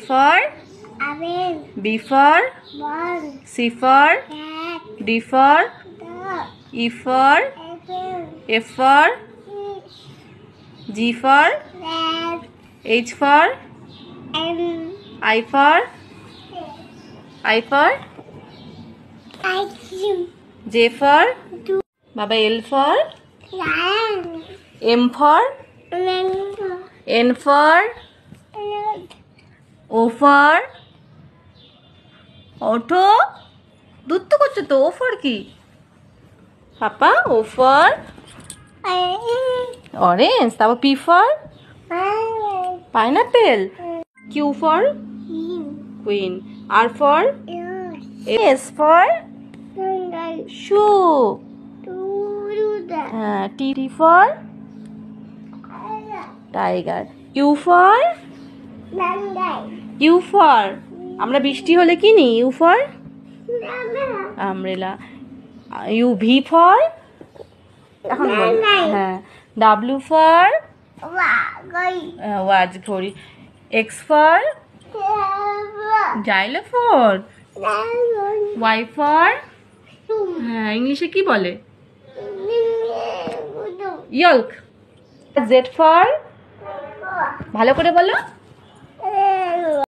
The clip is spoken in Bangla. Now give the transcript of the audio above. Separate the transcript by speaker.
Speaker 1: for
Speaker 2: apple.
Speaker 1: B for
Speaker 2: Ball.
Speaker 1: C for
Speaker 2: Cat.
Speaker 1: D for
Speaker 2: Dog.
Speaker 1: E for
Speaker 2: Apple.
Speaker 1: F for
Speaker 2: Fish.
Speaker 1: G for
Speaker 2: Rat.
Speaker 1: H for
Speaker 2: M.
Speaker 1: I for
Speaker 2: Ice cream.
Speaker 1: J for
Speaker 2: Two.
Speaker 1: Baba L for
Speaker 2: Lion.
Speaker 1: M for
Speaker 2: Mango.
Speaker 1: N for
Speaker 2: Red.
Speaker 1: O for auto দুধ তো করছো তো ও ফর কি পাপা ও ফর অরেঞ্জ তারপর P for pineapple Q for queen R for S for shoe হ্যাঁ T for tiger U for আমরা বৃষ্টি হলে কি নি U for umbrella U V for এখন বল হ্যাঁ ডাব্লিউ ফর ওয়াজ ঘড়ি X for xylophone Y for হ্যাঁ ইংলিশে কি বলে ইয়ল্ক জেড ফর ভালো করে বলো